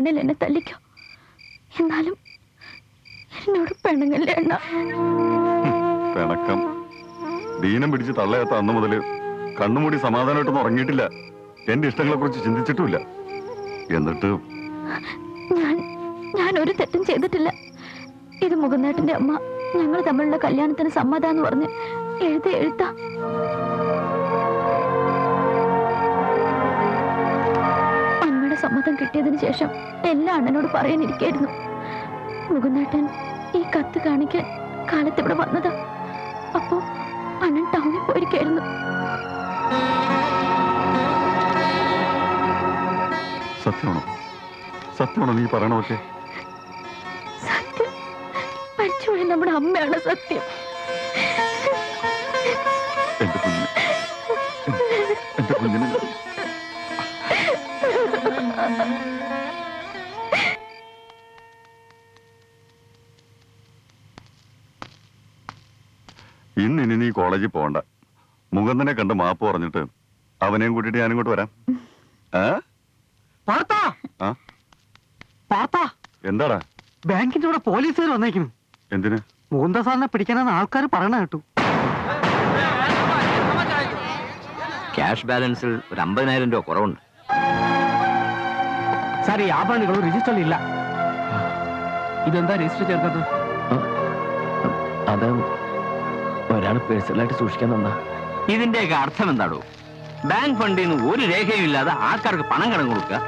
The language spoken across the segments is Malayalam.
വേണേൽ എന്നെ തല്ലിക്കോ, എന്നാലും എന്നോട് പെണങ്ങല്ലേ അണ്ണ. പിണക്കം ദീനം പിടിച്ച് തള്ളയാത്ത അന്ന് മുതല് കണ്ണുമൂടി സമാധാനമായിട്ടൊന്നും ഉറങ്ങിയിട്ടില്ല. എന്റെ ഇഷ്ടങ്ങളെ കുറിച്ച് ചിന്തിച്ചിട്ടുമില്ല. എന്നിട്ട് ഞാൻ ഒരു തെറ്റും ചെയ്തിട്ടില്ല. ഇത് മുകുന്ദേട്ടന്റെ അമ്മ ഞങ്ങൾ തമ്മിലുള്ള കല്യാണത്തിന് സമ്മതാന്ന് പറഞ്ഞ് എഴുത്താ. അമ്മയുടെ സമ്മതം കിട്ടിയതിന് ശേഷം എല്ലാ അണ്ണനോട് പറയാനിരിക്കായിരുന്നു. മുകുന്ദേട്ടൻ ഈ കത്ത് കാണിക്കാൻ കാലത്ത് ഇവിടെ വന്നതാ. അപ്പോ അണ്ണൻ ടൗണിൽ പോയിരിക്കായിരുന്നു. സത്യമാണോ നീ പറയണമൊക്കെ? സത്യം. മരിച്ചുപോയ നമ്മുടെ അമ്മയാണ് സത്യം. എന്റെ കുഞ്ഞിനെ ഇന്നിനി നീ കോളേജിൽ പോകണ്ട. മുകുന്ദനെ കണ്ട് മാപ്പ് പറഞ്ഞിട്ട് അവനെയും കൂട്ടിട്ട് ഞാനിങ്ങോട്ട് വരാം. എന്താടാ? ബാങ്കിന്റെ കൂടെ പോലീസുകാർ വന്നേക്കുന്നു. എന്തിന്? മുകുന്ദ സാറിനെ പിടിക്കാനെന്ന് ആൾക്കാർ പറയണ കേട്ടു. ക്യാഷ് ബാലൻസിൽ ഒരു 50,000 രൂപ കുറവുണ്ട്. സാർ, ഈ ആഭരണങ്ങൾ രജിസ്റ്ററിലില്ല. ഇതെന്താ രജിസ്റ്റർ ചേർക്കാത്തത്? അത് ഒരാൾ പേഴ്സണലായിട്ട് സൂക്ഷിക്കാൻ തന്നാ. ഇതിന്റെയൊക്കെ അർത്ഥം എന്താണോ? ബാങ്ക് ഫണ്ടിൽ നിന്ന് ഒരു രേഖയും ഇല്ലാതെ ആൾക്കാർക്ക് പണം കടം കൊടുക്കുക,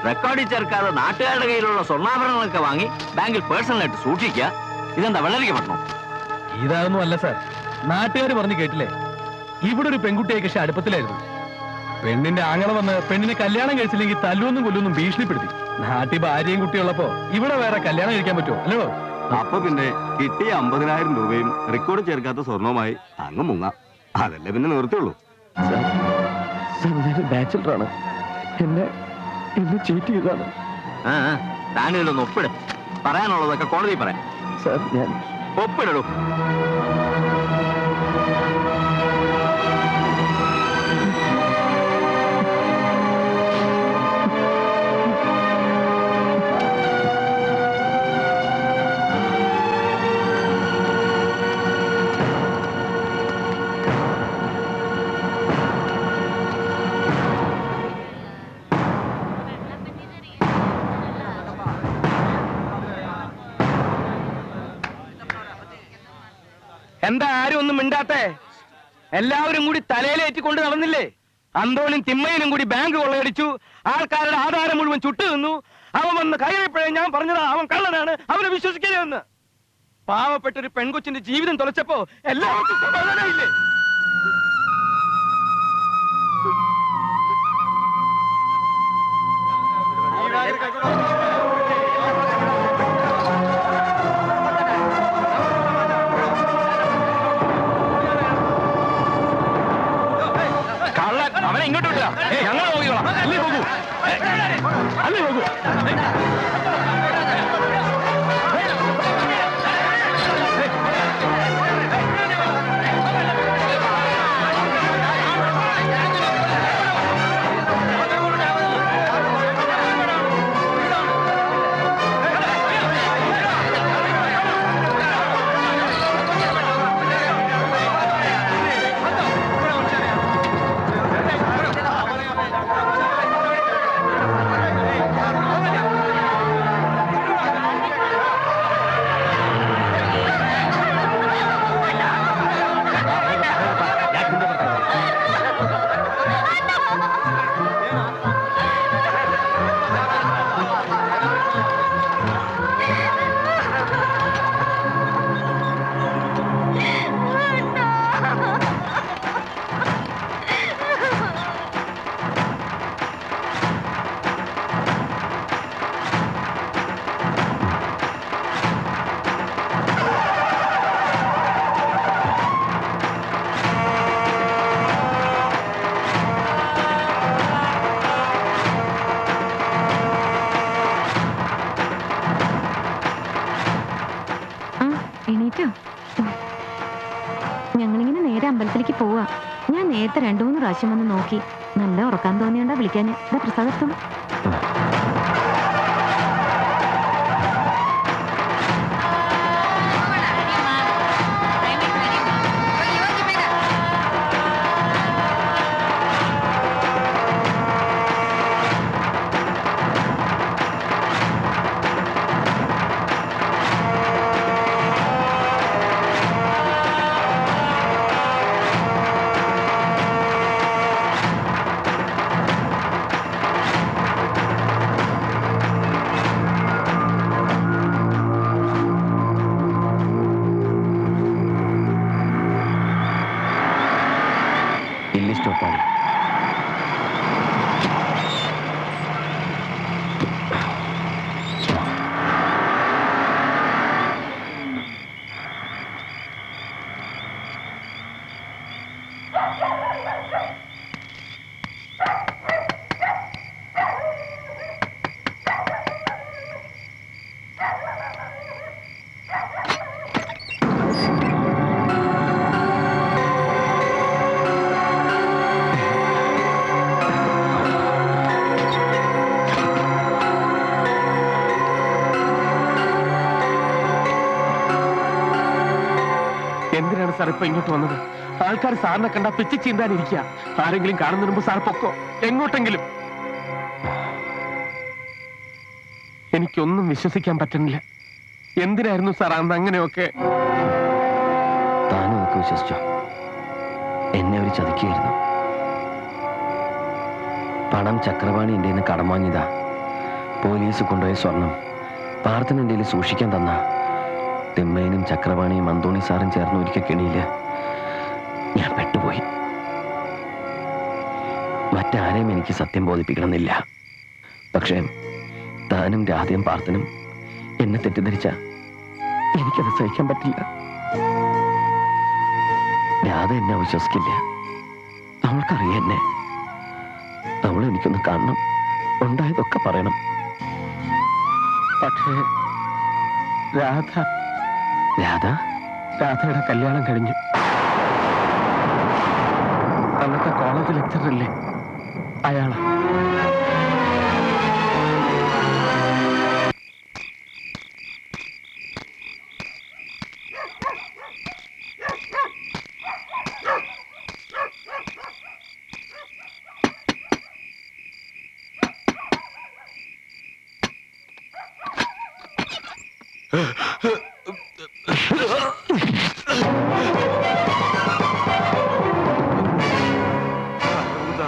റെക്കോർഡിൽ ചേർക്കാതെ നാട്ടുകാരുടെ കയ്യിലുള്ള സ്വർണ്ണാഭരണങ്ങളൊക്കെ വാങ്ങി ബാങ്കിൽ പേഴ്സണലായിട്ട് സൂക്ഷിക്കുക. ഇതെന്താ വെള്ളരിക്ക പറ്റണോ? ഇതാതൊന്നും അല്ല സാർ. നാട്ടുകാർ പറഞ്ഞു കേട്ടില്ലേ, ഇവിടെ ഒരു പെൺകുട്ടിയെ കൃഷി അടുപ്പത്തിലായിരുന്നു. പെണ്ണിന്റെ ആങ്ങള വന്ന് പെണ്ണിനെ കല്യാണം കഴിച്ചില്ലെങ്കിൽ തല്ലൊന്നും കൊല്ലൊന്നും ഭീഷണിപ്പെടുത്തി. നാട്ടിൽ ഭാര്യയും കുട്ടിയുള്ളപ്പോ ഇവിടെ വേറെ കല്യാണം കഴിക്കാൻ പറ്റുമോ? അല്ലോ. അപ്പൊ പിന്നെ കിട്ടിയ 50,000 രൂപയും റെക്കോർഡ് ചേർക്കാത്ത സ്വർണവുമായി അങ്ങ് മുങ്ങാം. അതല്ലേ പിന്നെ നിർത്തുള്ളൂ. ബാച്ചിലറാണ്, എന്നെ ചീറ്റ് ചെയ്താണ്. താനിലൊന്ന് ഒപ്പിട്. പറയാനുള്ളതൊക്കെ കോടതി പറയാം. സാർ, ഞാൻ ഒപ്പിടൂ. എന്താ ആരും ഒന്നും മിണ്ടാത്തെ? എല്ലാവരും കൂടി തലയിലേറ്റിക്കൊണ്ട് നടന്നില്ലേ? അന്തോണിയും തിമ്മയിലും കൂടി ബാങ്ക് കൊള്ളയടിച്ചു. ആൾക്കാരുടെ ആധാരം മുഴുവൻ ചുട്ടു നിന്നു. അവൻ വന്ന് കയറിയപ്പോഴേ ഞാൻ പറഞ്ഞതാ അവൻ കള്ളനാണ്, അവനെ വിശ്വസിക്കരുതെന്ന്. പാവപ്പെട്ട ഒരു പെൺകൊച്ചിന്റെ ജീവിതം തുലച്ചപ്പോ എല്ലാവർക്കും സമാധാനമില്ലേ? അവനെ ഇങ്ങോട്ട് വിട്ടാ ഞങ്ങൾ നോക്കിക്കോളാം. അല്ലേ പോകൂ, അല്ലേ പോകൂ. ഞങ്ങളിങ്ങനെ നേരെ അമ്പലത്തിലേക്ക് പോവാ. ഞാൻ നേരത്തെ 2-3 പ്രാവശ്യം വന്ന് നോക്കി. നല്ല ഉറക്കാൻ തോന്നിയാണ്ടാ വിളിക്കാൻ. പ്രസാദം ചോപ്പാടി. എന്തിനാണ് സാർ ഇപ്പൊ ഇങ്ങോട്ട് വന്നത്? ആൾക്കാർ സാറിനെ കണ്ടാ പിച്ചി ചീന്താനിരിക്കുക. ആരെങ്കിലും കാണുന്നതിന് മുമ്പ് സാർ പൊക്കോ, എങ്ങോട്ടെങ്കിലും. എനിക്കൊന്നും വിശ്വസിക്കാൻ പറ്റുന്നില്ല. എന്തിനായിരുന്നു സാർ അന്ന് അങ്ങനെയൊക്കെ? താനും ഒക്കെ വിശ്വസിച്ചോ? എന്നെ ഒരു ചതിക്കുകയായിരുന്നു. പണം ചക്രവാണി എൻ്റെ നിന്ന് കടം വാങ്ങിയതാ. പോലീസ് കൊണ്ടുപോയ സ്വർണം പാർത്ഥന എൻ്റെ സൂക്ഷിക്കാൻ തന്ന. തിമ്മേനും ചക്രവാണിയും അന്തോണി സാറും ചേർന്ന് ഒരിക്കൽ കെണിയില് ഞാൻ പെട്ടുപോയി. മറ്റാരെയും എനിക്ക് സത്യം ബോധിപ്പിക്കണമെന്നില്ല. പക്ഷേ താനും രാധയും പാർത്ഥനും എന്നെ തെറ്റിദ്ധരിച്ച എനിക്കത് സഹിക്കാൻ പറ്റില്ല. രാധ എന്നെ വിശ്വസിക്കില്ല. അവൾക്കറിയാം എന്നെ. അവൾ എനിക്കൊന്ന് കാണണം, ഉണ്ടായതൊക്കെ പറയണം. പക്ഷേ രാധയുടെ കല്യാണം കഴിഞ്ഞു. അന്നത്തെ കോളേജ് ലെക്ചറല്ലേ അയാളാ.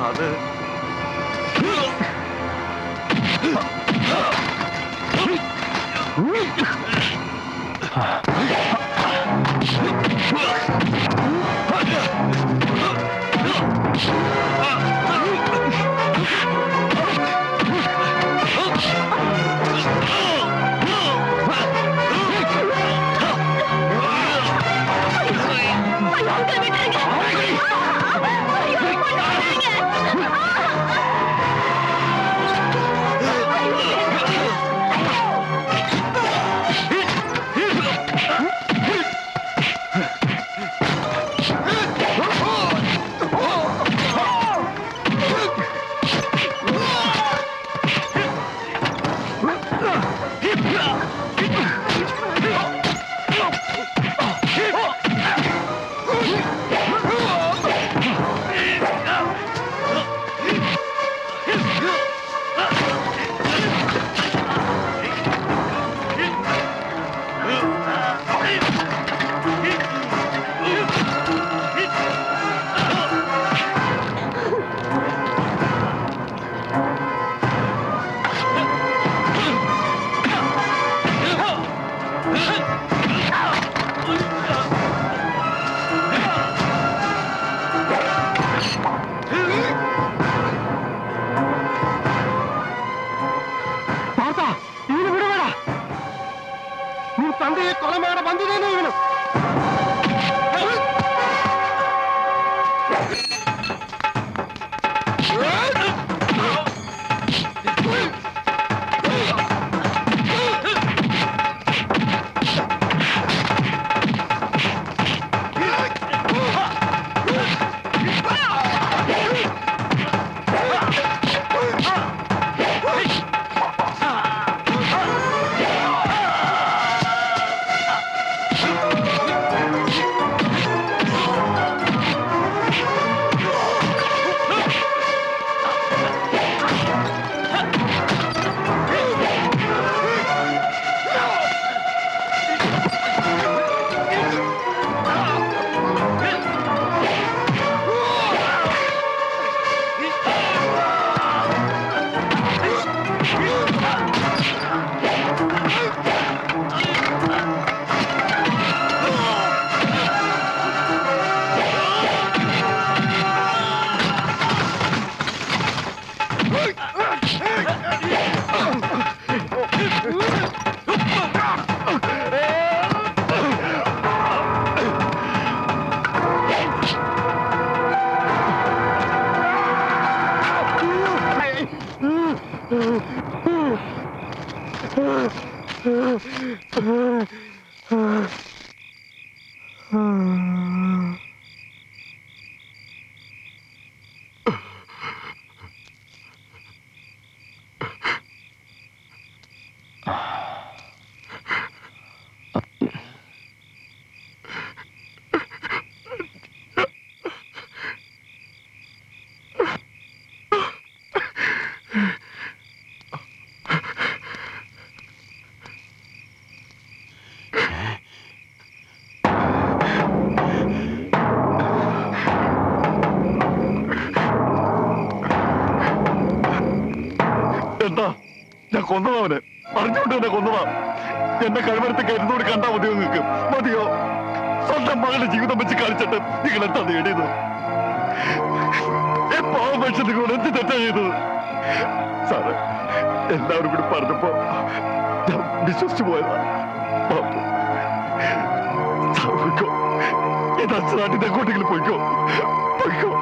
അത് കൊന്നവന് അറിഞ്ഞുകൊണ്ട് തന്നെ കൊന്നതാ. എന്നെ കഴിവരത്ത് കരുതോട് കണ്ടാ മതിയോ നിങ്ങൾക്ക്? മതിയോ? സ്വന്തം മകളുടെ ജീവിതം വെച്ച് കാണിച്ചിട്ട് നിങ്ങൾ എന്താ നേടിയത്? പാവം മനുഷ്യൻ നിങ്ങൾ എന്ത് തെറ്റാ ചെയ്തത്? സാറ് എല്ലാവരും കൂടി പറഞ്ഞപ്പോ ഞാൻ വിശ്വസിച്ചു പോയതാ. സാർ പോയിക്കോ, ഇത് അച്ഛനാട്ടിന്റെ അങ്ങോട്ടെങ്കിലും പോയിക്കോ, പോയിക്കോ.